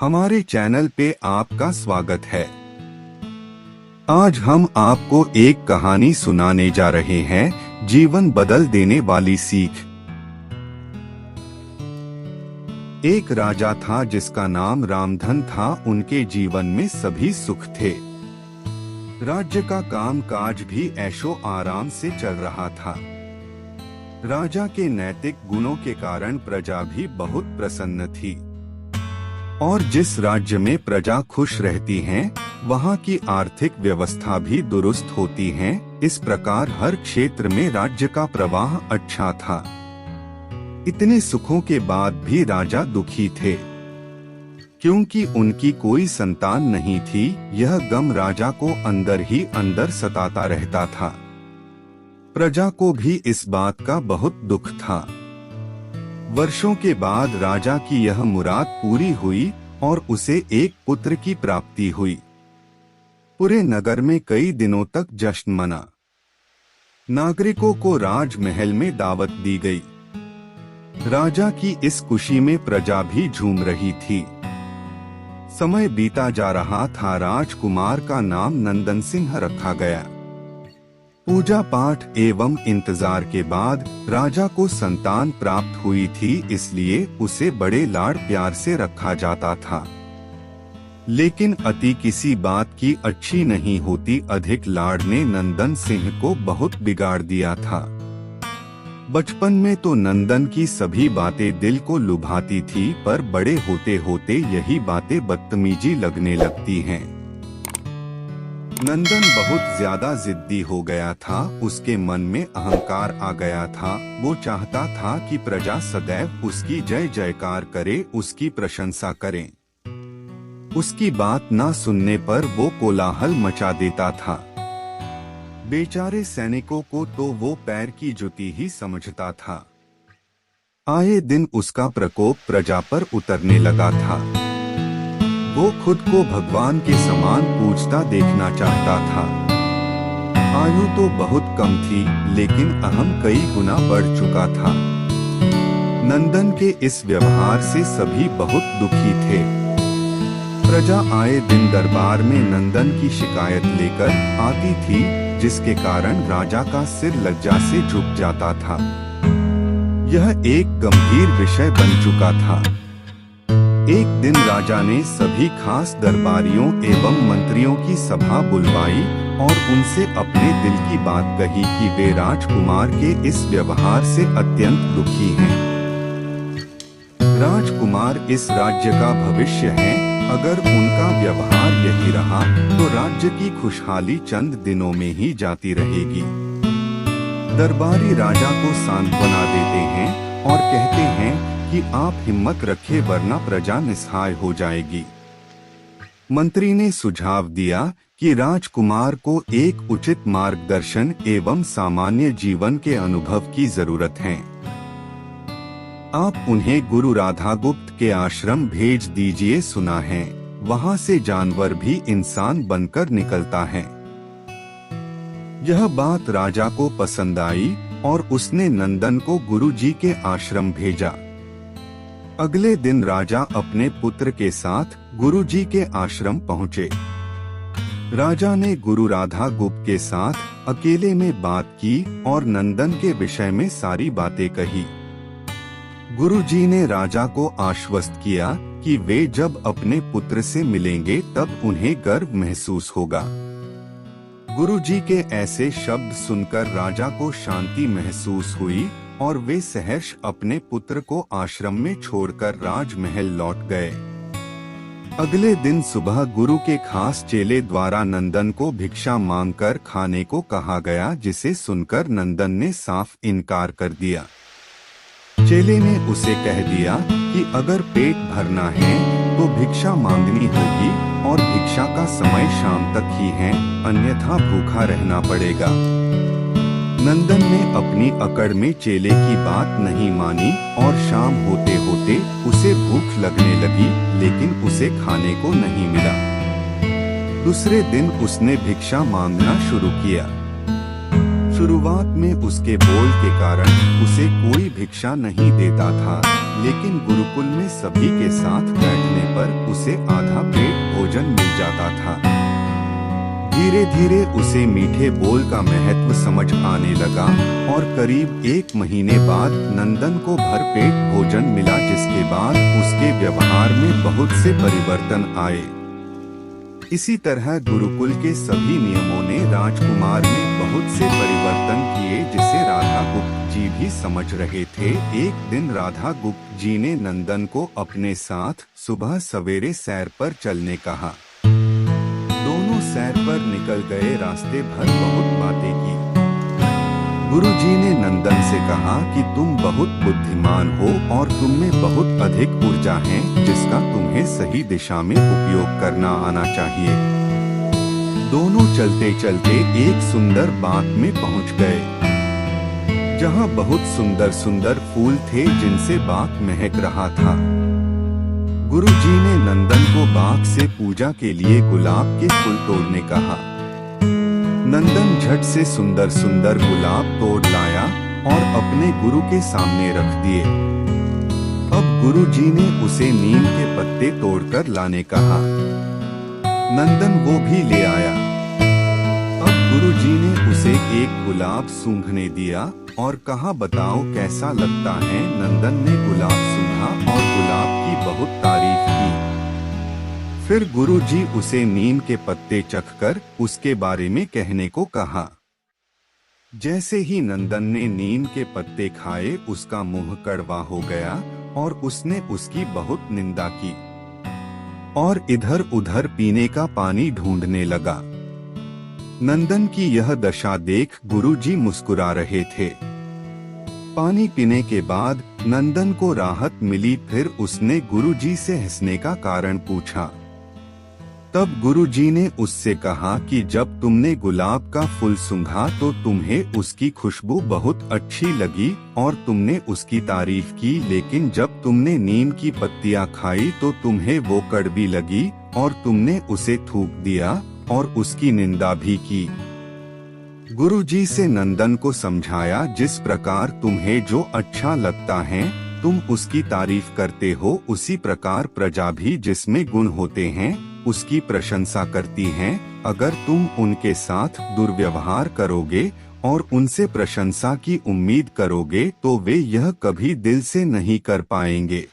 हमारे चैनल पे आपका स्वागत है। आज हम आपको एक कहानी सुनाने जा रहे हैं, जीवन बदल देने वाली सीख। एक राजा था जिसका नाम रामधन था। उनके जीवन में सभी सुख थे। राज्य का काम काज भी ऐशो आराम से चल रहा था। राजा के नैतिक गुणों के कारण प्रजा भी बहुत प्रसन्न थी। और जिस राज्य में प्रजा खुश रहती है, वहाँ की आर्थिक व्यवस्था भी दुरुस्त होती है। इस प्रकार हर क्षेत्र में राज्य का प्रवाह अच्छा था। इतने सुखों के बाद भी राजा दुखी थे, क्योंकि उनकी कोई संतान नहीं थी। यह गम राजा को अंदर ही अंदर सताता रहता था। प्रजा को भी इस बात का बहुत दुख था। वर्षों के बाद राजा की यह मुराद पूरी हुई और उसे एक पुत्र की प्राप्ति हुई। पूरे नगर में कई दिनों तक जश्न मना। नागरिकों को राजमहल में दावत दी गई। राजा की इस खुशी में प्रजा भी झूम रही थी। समय बीता जा रहा था। राजकुमार का नाम नंदन सिंह रखा गया। पूजा पाठ एवं इंतजार के बाद राजा को संतान प्राप्त हुई थी, इसलिए उसे बड़े लाड प्यार से रखा जाता था। लेकिन अति किसी बात की अच्छी नहीं होती। अधिक लाड ने नंदन सिंह को बहुत बिगाड़ दिया था। बचपन में तो नंदन की सभी बातें दिल को लुभाती थी, पर बड़े होते होते यही बातें बदतमीजी लगने लगती हैं। नंदन बहुत ज्यादा जिद्दी हो गया था। उसके मन में अहंकार आ गया था। वो चाहता था कि प्रजा सदैव उसकी जय जयकार करे, उसकी प्रशंसा करे। उसकी बात ना सुनने पर वो कोलाहल मचा देता था। बेचारे सैनिकों को तो वो पैर की जुती ही समझता था। आए दिन उसका प्रकोप प्रजा पर उतरने लगा था। वो खुद को भगवान के समान पूजता देखना चाहता था। आयु तो बहुत कम थी, लेकिन अहम कई गुना बढ़ चुका था। नंदन के इस व्यवहार से सभी बहुत दुखी थे। प्रजा आए दिन दरबार में नंदन की शिकायत लेकर आती थी, जिसके कारण राजा का सिर लज्जा से झुक जाता था। यह एक गंभीर विषय बन चुका था। एक दिन राजा ने सभी खास दरबारियों एवं मंत्रियों की सभा बुलवाई और उनसे अपने दिल की बात कही कि वे राजकुमार के इस व्यवहार से अत्यंत दुखी हैं। राजकुमार इस राज्य का भविष्य हैं। अगर उनका व्यवहार यही रहा तो राज्य की खुशहाली चंद दिनों में ही जाती रहेगी। दरबारी राजा को सांत्वना देते हैं और कहते हैं कि आप हिम्मत रखें, वरना प्रजा निस्सहाय हो जाएगी। मंत्री ने सुझाव दिया कि राजकुमार को एक उचित मार्गदर्शन एवं सामान्य जीवन के अनुभव की जरूरत है। आप उन्हें गुरु राधागुप्त के आश्रम भेज दीजिए। सुना है वहाँ से जानवर भी इंसान बनकर निकलता है। यह बात राजा को पसंद आई और उसने नंदन को गुरुजी के आश्रम भेजा। अगले दिन राजा अपने पुत्र के साथ गुरुजी के आश्रम पहुँचे। राजा ने गुरु राधागुप्त के साथ अकेले में बात की और नंदन के विषय में सारी बातें कही। गुरुजी ने राजा को आश्वस्त किया कि वे जब अपने पुत्र से मिलेंगे तब उन्हें गर्व महसूस होगा। गुरुजी के ऐसे शब्द सुनकर राजा को शांति महसूस हुई और वे सहर्ष अपने पुत्र को आश्रम में छोड़कर राजमहल लौट गए। अगले दिन सुबह गुरु के खास चेले द्वारा नंदन को भिक्षा मांगकर खाने को कहा गया, जिसे सुनकर नंदन ने साफ इनकार कर दिया। चेले ने उसे कह दिया कि अगर पेट भरना है तो भिक्षा मांगनी होगी और भिक्षा का समय शाम तक ही है, अन्यथा भूखा रहना पड़ेगा। नंदन ने अपनी अकड़ में चेले की बात नहीं मानी और शाम होते होते उसे भूख लगने लगी, लेकिन उसे खाने को नहीं मिला। दूसरे दिन उसने भिक्षा मांगना शुरू किया। शुरुआत में उसके बोल के कारण उसे कोई भिक्षा नहीं देता था, लेकिन गुरुकुल में सभी के साथ बैठने पर उसे आधा पेट भोजन मिल जाता था। धीरे धीरे उसे मीठे बोल का महत्व समझ आने लगा और करीब 1 महीने बाद नंदन को भरपेट भोजन मिला, जिसके बाद उसके व्यवहार में बहुत से परिवर्तन आए। इसी तरह गुरुकुल के सभी नियमों ने राजकुमार में बहुत से परिवर्तन किए, जिसे राधा गुप्त जी भी समझ रहे थे। एक दिन राधा गुप्त जी ने नंदन को अपने साथ सुबह सवेरे सैर पर चलने कहा। दोनों सैर पर निकल गए। रास्ते भर बहुत बातें की। गुरुजी ने नंदन से कहा कि तुम बहुत बुद्धिमान हो और तुम में बहुत अधिक ऊर्जा है, जिसका तुम्हें सही दिशा में उपयोग करना आना चाहिए। दोनों चलते चलते एक सुंदर बाग में पहुंच गए, जहां बहुत सुंदर सुंदर फूल थे जिनसे बाग महक रहा था। गुरुजी ने नंदन को बाग से पूजा के लिए गुलाब के फूल तोड़ने कहा। नंदन झट से सुंदर सुंदर गुलाब तोड़ लाया और अपने गुरु के सामने रख दिए। अब गुरुजी ने उसे नीम के पत्ते तोड़कर लाने कहा। नंदन वो भी ले आया। अब गुरुजी ने उसे एक गुलाब सूंघने दिया और कहा, बताओ कैसा लगता है। नंदन ने गुलाब सूंघा और गुलाब की बहुत तारीफ की। फिर गुरुजी उसे नीम के पत्ते चखकर उसके बारे में कहने को कहा। जैसे ही नंदन ने नीम के पत्ते खाए, उसका मुंह कड़वा हो गया और उसने उसकी बहुत निंदा की और इधर उधर पीने का पानी ढूंढने लगा। नंदन की यह दशा देख गुरुजी मुस्कुरा रहे थे। पानी पीने के बाद नंदन को राहत मिली। फिर उसने गुरुजी से हंसने का कारण पूछा। तब गुरुजी ने उससे कहा कि जब तुमने गुलाब का फूल सूंघा तो तुम्हें उसकी खुशबू बहुत अच्छी लगी और तुमने उसकी तारीफ की, लेकिन जब तुमने नीम की पत्तियां खाई तो तुम्हें वो कड़वी लगी और तुमने उसे थूक दिया और उसकी निंदा भी की। गुरुजी से नंदन को समझाया, जिस प्रकार तुम्हें जो अच्छा लगता है तुम उसकी तारीफ करते हो, उसी प्रकार प्रजा भी जिसमें गुण होते हैं उसकी प्रशंसा करती हैं। अगर तुम उनके साथ दुर्व्यवहार करोगे और उनसे प्रशंसा की उम्मीद करोगे तो वे यह कभी दिल से नहीं कर पाएंगे।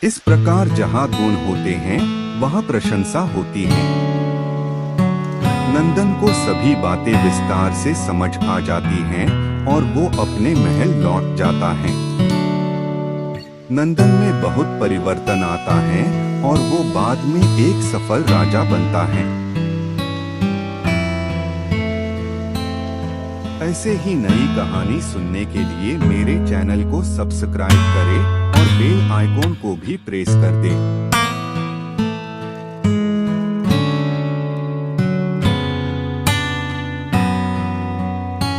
इस प्रकार जहाँ गुण होते हैं वहाँ प्रशंसा होती है। नंदन को सभी बातें विस्तार से समझ आ जाती हैं और वो अपने महल लौट जाता है। नंदन में बहुत परिवर्तन आता है और वो बाद में एक सफल राजा बनता है। ऐसे ही नई कहानी सुनने के लिए मेरे चैनल को सब्सक्राइब करें और बेल आइकॉन को भी प्रेस कर दें।